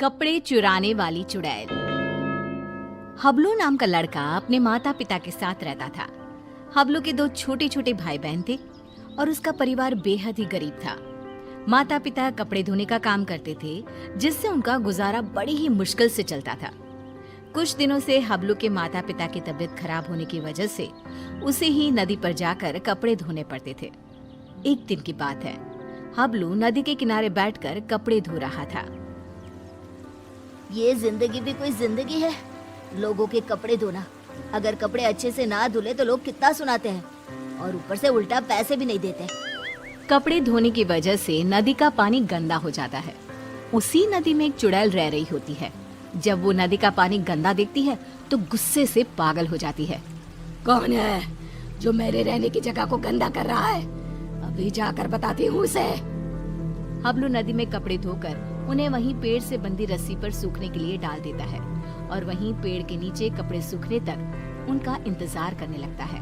कपड़े चुराने वाली चुड़ैल। हबलू नाम का लड़का अपने माता पिता के साथ रहता था। हबलू के दो छोटे छोटे भाई बहन थे और उसका परिवार बेहद ही गरीब था। माता पिता कपड़े धोने का काम करते थे, जिससे उनका गुजारा बड़ी ही मुश्किल से चलता था। कुछ दिनों से हबलू के माता पिता की तबीयत खराब होने की वजह से उसे ही नदी पर जाकर कपड़े धोने पड़ते थे। एक दिन की बात है, हबलू नदी के किनारे बैठकर कपड़े धो रहा था। ये जिंदगी भी कोई जिंदगी है, लोगों के कपड़े धोना। अगर कपड़े अच्छे से ना धुले तो लोग कितना सुनाते हैं और ऊपर से उल्टा पैसे भी नहीं देते। कपड़े धोने की वजह से नदी का पानी गंदा हो जाता है। उसी नदी में एक चुड़ैल रह रही होती है। जब वो नदी का पानी गंदा देखती है तो गुस्से से पागल हो जाती है। कौन है जो मेरे रहने की जगह को गंदा कर रहा है? अभी जाकर बताती हूँ उसे। हबलू नदी में कपड़े धोकर उन्हें वहीं पेड़ से बंधी रस्सी पर सूखने के लिए डाल देता है और वहीं पेड़ के नीचे कपड़े सूखने तक उनका इंतजार करने लगता है।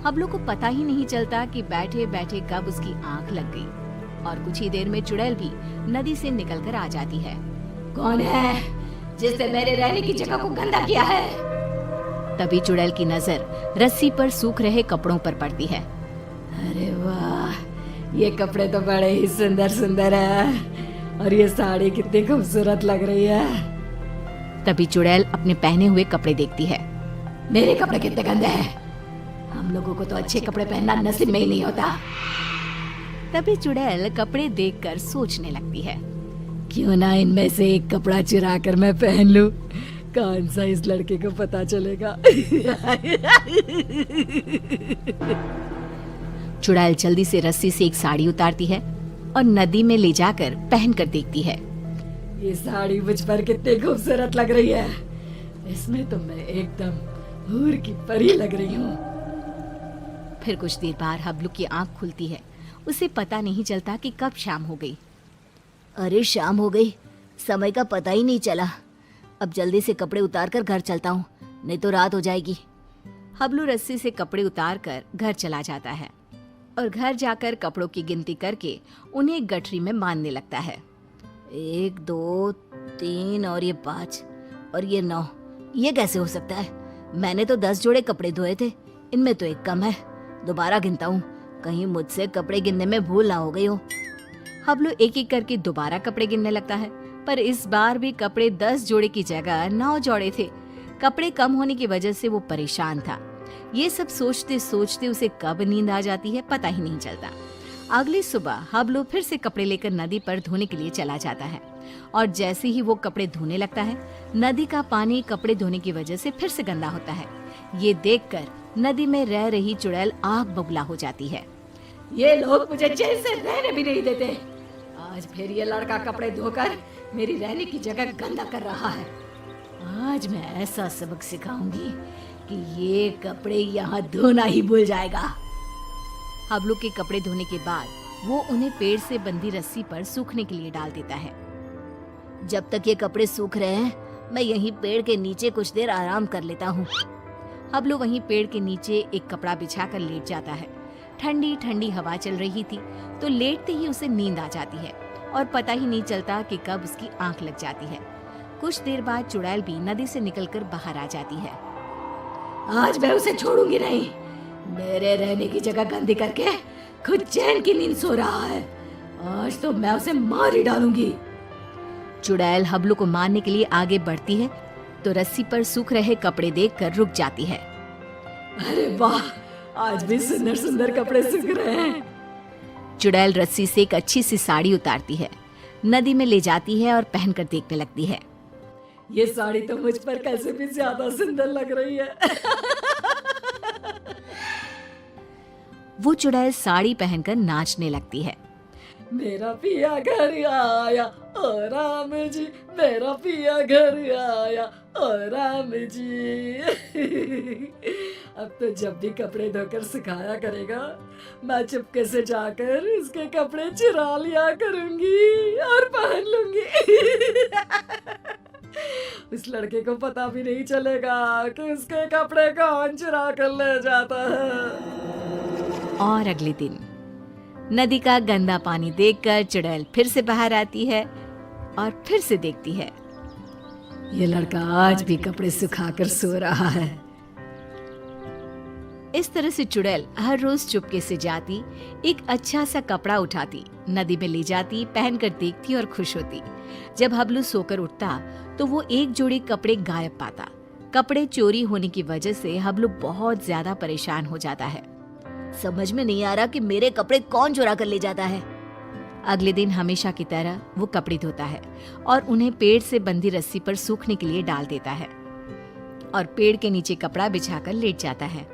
हबलू को पता ही नहीं चलता कि बैठे बैठे कब उसकी आंख लग गई और कुछ ही देर में चुड़ैल भी नदी से निकलकर आ जाती है। कौन है जिसने मेरे रहने की जगह को गंदा किया है? तभी चुड़ैल की नजर रस्सी पर सूख रहे कपड़ों पर पड़ती है। अरे वाह, ये कपड़े तो बड़े ही सुंदर सुंदर है और ये साड़ी कितनी खूबसूरत लग रही है। तभी चुड़ैल अपने पहने हुए कपड़े देखती है। मेरे कपड़े कितने गंदे हैं, हम लोगों को तो अच्छे कपड़े पहनना नसीब में ही नहीं होता। तभी चुड़ैल कपड़े देखकर सोचने लगती है, क्यों ना इनमें से एक कपड़ा चुरा कर मैं पहन लूं, कौन सा इस लड़के को पता चलेगा। चुड़ैल जल्दी से रस्सी से एक साड़ी उतारती है और नदी में ले जाकर पहन कर देखती है। ये साड़ी मुझ पर कितनी खूबसूरत लग रही है, इसमें तो मैं एकदम हूर की परी लग रही हूँ। फिर कुछ देर बाद हबलू की आंख खुलती है। उसे पता नहीं चलता कि कब शाम हो गई। अरे शाम हो गई, समय का पता ही नहीं चला। अब जल्दी से कपड़े उतार कर घर चलता हूँ, नहीं तो रात हो जाएगी। हबलू रस्सी से कपड़े उतार कर घर चला जाता है और घर जाकर कपड़ों की गिनती करके उन्हें एक गठरी में बांधने लगता है। 1 2 3 और ये 5 और ये 9, ये कैसे हो सकता है? मैंने तो 10 जोड़े कपड़े धोए थे, इनमें तो एक कम है। दोबारा गिनता हूँ, कहीं मुझसे कपड़े गिनने में भूल ना हो गई हो। हबलू एक एक करके दोबारा कपड़े गिनने लगता है, पर इस बार भी कपड़े 10 जोड़े की जगह 9 जोड़े थे। कपड़े कम होने की वजह से वो परेशान था। ये सब सोचते सोचते उसे कब नींद आ जाती है पता ही नहीं चलता। अगली सुबह हबलू फिर से कपड़े लेकर नदी पर धोने के लिए चला जाता है और जैसे ही वो कपड़े धोने लगता है, नदी का पानी कपड़े धोने की वजह से फिर से गंदा होता है। ये देखकर नदी में रह रही चुड़ैल आग बबूला हो जाती है। ये लोग मुझे चैन से रहने भी नहीं देते। आज फिर ये लड़का कपड़े धोकर मेरी रहने की जगह गंदा कर रहा है। आज मैं ऐसा सबक सिखाऊंगी कि ये कपड़े यहाँ धोना ही भूल जाएगा। हबलू के कपड़े धोने के बाद वो उन्हें पेड़ से बंधी रस्सी पर सूखने के लिए डाल देता है। जब तक ये कपड़े सूख रहे हैं, मैं यहीं पेड़ के नीचे कुछ देर आराम कर लेता हूँ। हबलू वहीं पेड़ के नीचे एक कपड़ा बिछाकर लेट जाता है। ठंडी ठंडी हवा चल रही थी तो लेटते ही उसे नींद आ जाती है और पता ही नहीं चलता कि कब उसकी आंख लग जाती है। कुछ देर बाद चुड़ैल भी नदी से निकलकर बाहर आ जाती है। आज मैं उसे छोड़ूंगी नहीं, मेरे रहने की जगह गंदी करके खुद चैन की नींद सो रहा है। आज तो मैं उसे मार ही डालूंगी। चुड़ैल हबलू को मारने के लिए आगे बढ़ती है तो रस्सी पर सूख रहे कपड़े देखकर रुक जाती है। अरे वाह, आज भी सुंदर सुंदर कपड़े सूख रहे हैं। चुड़ैल रस्सी से एक अच्छी सी साड़ी उतारती है, नदी में ले जाती है और पहनकर देखने लगती है। ये साड़ी तो मुझ पर कैसे भी ज्यादा सुंदर लग रही है। वो चुड़ैल साड़ी पहनकर नाचने लगती है। मेरा पिया घर आया ओ राम जी, मेरा पिया घर आया ओ राम जी। अब तो जब भी कपड़े धोकर सुखाया करेगा, मैं चुपके से जाकर उसके कपड़े चुरा लिया करूंगी और पहन लूंगी। उस लड़के को पता भी नहीं चलेगा कि उसके कपड़े कौन चुरा कर ले जाता है। और अगले दिन नदी का गंदा पानी देखकर चुड़ैल फिर से बाहर आती है और फिर से देखती है। ये लड़का आज भी कपड़े सुखाकर सो रहा है। इस तरह से चुड़ैल हर रोज चुपके से जाती, एक अच्छा सा कपड़ा उठाती, नदी में ले जाती, पहनकर देखती और खुश होती। जब हबलू सोकर उठता तो वो एक जोड़ी कपड़े गायब पाता। कपड़े चोरी होने की वजह से हबलू बहुत ज्यादा परेशान हो जाता है। समझ में नहीं आ रहा कि मेरे कपड़े कौन चुरा कर ले जाता है। अगले दिन हमेशा की तरह वो कपड़े धोता है और उन्हें पेड़ से बंधी रस्सी पर सूखने के लिए डाल देता है और पेड़ के नीचे कपड़ा बिछाकर लेट जाता है।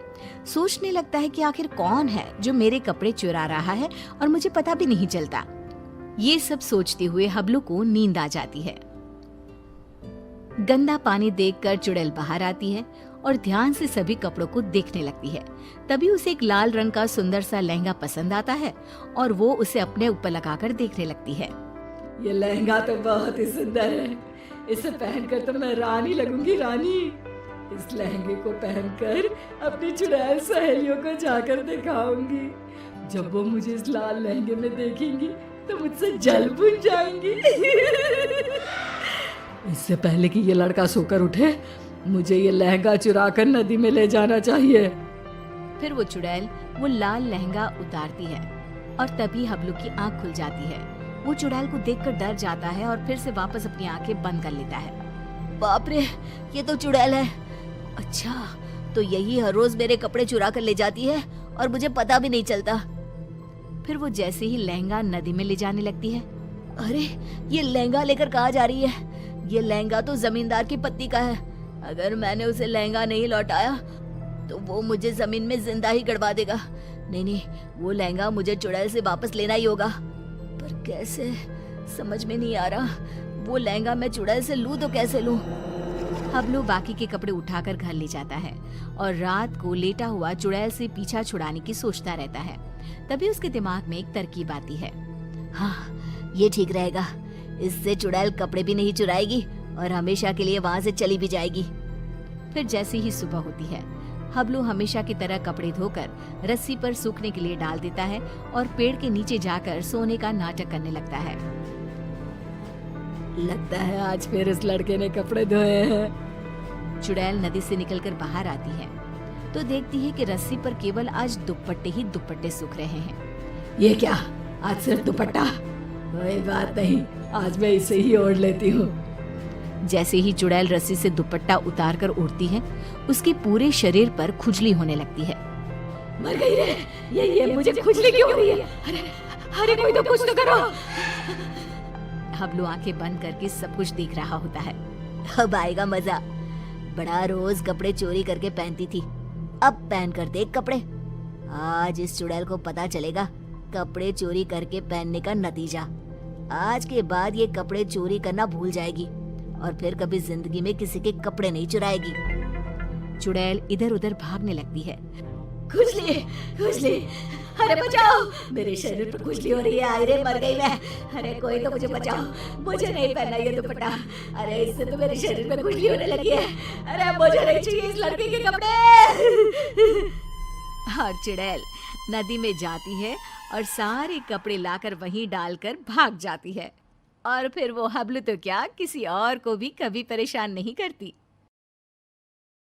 सोचने लगता है कि आखिर कौन है जो मेरे कपड़े चुरा रहा है और मुझे पता भी नहीं चलता। ये सब सोचते हुए हबलू को नींद आ जाती है। गंदा पानी देखकर चुड़ैल बाहर आती है और ध्यान से सभी कपड़ों को देखने लगती है। तभी उसे एक लाल रंग का सुंदर सा लहंगा पसंद आता है और वो उसे अपने ऊपर लगाकर देखने लगती है। ये लहंगा तो बहुत ही सुंदर है। इसे पहनकर तो मैं रानी लगूंगी, रानी। इस लहंगे को पहनकर अपनी चुड़ैल सहेलियों को जाकर दिखाऊंगी। जब वो मुझे इस लाल लहंगे में देखेंगी तो मुझसे जल बुझ जाएंगी। इससे पहले कि ये लड़का सोकर उठे, मुझे ये लहंगा चुराकर नदी में ले जाना चाहिए। फिर वो चुड़ैल वो लाल लहंगा उतारती है और तभी हबलू की आंख खुल जाती है। वो चुड़ैल को देखकर डर जाता है और फिर से वापस अपनी आंखें बंद कर लेता है। बाप रे, ये तो चुड़ैल है। अच्छा, तो यही हर रोज मेरे कपड़े चुरा कर ले जाती है और मुझे पता भी नहीं चलता। फिर वो जैसे ही लहंगा नदी में ले जाने लगती है, अरे ये लहंगा लेकर कहाँ जा रही है? ये लहंगा तो जमींदार की पत्नी का है। अगर मैंने उसे लहंगा नहीं लौटाया तो वो मुझे जमीन में जिंदा ही गड़वा देगा। नहीं, वो लहंगा मुझे चुड़ैल से वापस लेना ही होगा। पर कैसे, समझ में नहीं आ रहा। वो लहंगा मैं चुड़ैल से लूं तो कैसे लूं? हबलू बाकी के कपड़े उठाकर घर ले जाता है और रात को लेटा हुआ चुड़ैल से पीछा छुड़ाने की सोचता रहता है। तभी उसके दिमाग में एक तरकीब आती है। हाँ, ये ठीक रहेगा। इससे चुड़ैल कपड़े भी नहीं चुराएगी और हमेशा के लिए वहां से चली भी जाएगी। फिर जैसे ही सुबह होती है, हबलू हमेशा की तरह कपड़े धोकर रस्सी पर सूखने के लिए डाल देता है और पेड़ के नीचे जाकर सोने का नाटक करने लगता है। लगता है आज फिर इस लड़के ने कपड़े धोए हैं। चुड़ैल नदी से निकलकर बाहर आती है तो देखती है कि रस्सी पर केवल आज दुपट्टे ही दुपट्टे सूख रहे हैं। ये क्या, आज सिर्फ दुपट्टा? कोई बात नहीं, आज मैं इसे ही ओढ़ लेती हूँ। जैसे ही चुड़ैल रस्सी से दुपट्टा उतार कर उड़ती है, उसके पूरे शरीर पर खुजली होने लगती है। मर गई रे, ये मुझे खुजली क्यों हो रही है? अरे कोई तो कुछ तो करो। हबलू आंखें बंद करके सब कुछ देख रहा होता है। अब आएगा मजा। बड़ा रोज कपड़े चोरी करके पहनती थी, अब पहन कर देख कपड़े। आज इस चुड़ैल को पता चलेगा कपड़े चोरी करके पहनने का नतीजा। आज के बाद ये कपड़े चोरी करना भूल जाएगी और फिर कभी जिंदगी में किसी के कपड़े नहीं चुराएगी। चुड़ैल इधर उधर भागने लगती है। खुजली, खुजली, अरे बचाओ, मेरे शरीर पर खुजली हो रही है। अरे मर गई मैं। अरे कोई तो मुझे बचाओ, मुझे नहीं पहनना ये दुपट्टा। अरे इससे तो मेरे शरीर में खुजली होने लगी है। अरे मुझे नहीं चाहिए इस लड़के के कपड़े। और चुड़ैल नदी में जाती है और सारे कपड़े लाकर वहीं डालकर भाग जाती है। और फिर वो हबलू तो क्या, किसी और को भी कभी परेशान नहीं करती।